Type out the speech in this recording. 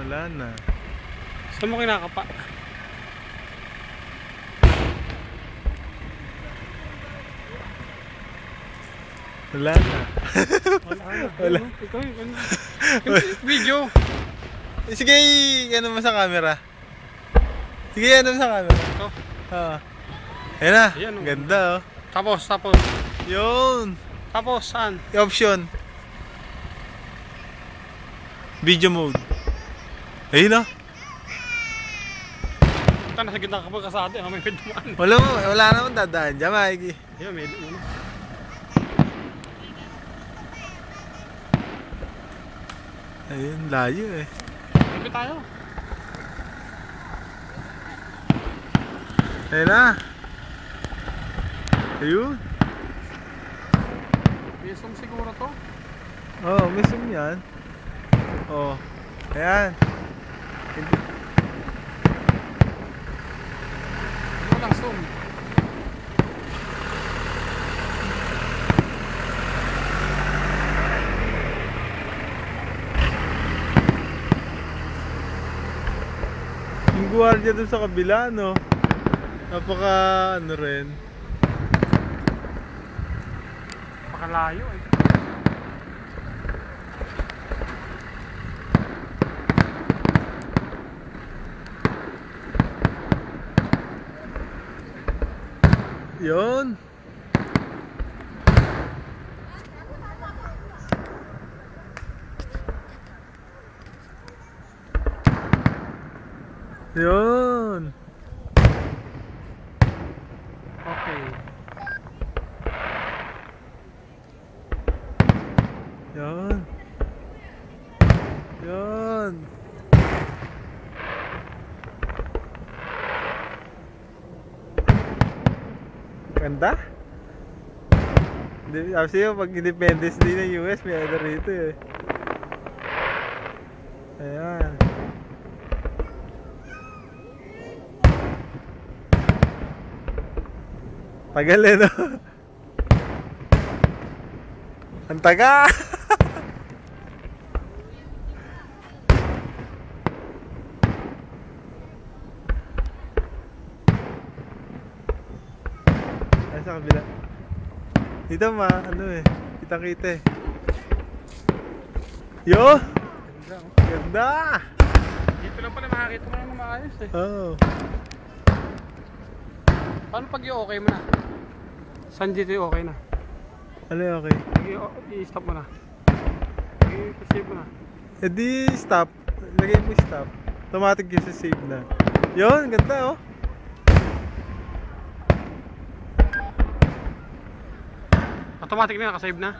Wala na. Saan mo kinakapa? Wala na. Wala. Ikaw, video. Sige, ano mo sa camera? Sige, ano mo sa camera? Ito. Ayan na. Ayan, oh. Ganda oh. Tapos. Yun. Tapos, saan? Option. Video mode. Ayun oh. Ito, nasa gitna ka pa sa atin. May dumaan. Wala naman dadaan dyan, Mikey. Ayan, may dumaan. Ayun, layo eh. Lipi tayo. Ayun na. Ayun. Mesong siguro to. Oh, missing yan. Oh. Ayan. Walang zoom. Yung guwardiya dun sa kabila, no? Napaka, ano rin. Pakalayo eh. Yun. Yun. Okay. Yun. Yun. Ganda? Kasi yung pag Independence Day ng US, may ano rito eh. Ayan. Tagal eh, no? Ang taga! Ay, sa kabila. Dito ano eh. Kitang-kita eh. Yo! Ganda. Ganda! Dito lang pala makakita mo na maayos eh. Oh. Paano pag i-okay mo na? Saan dito i-okay na? Ano yung okay? I-stop mo na. I-save mo na. E di stop. Lagay mo stop. Automatic yung sa save na. Yun, ganda oh. Automatic na nakasave na.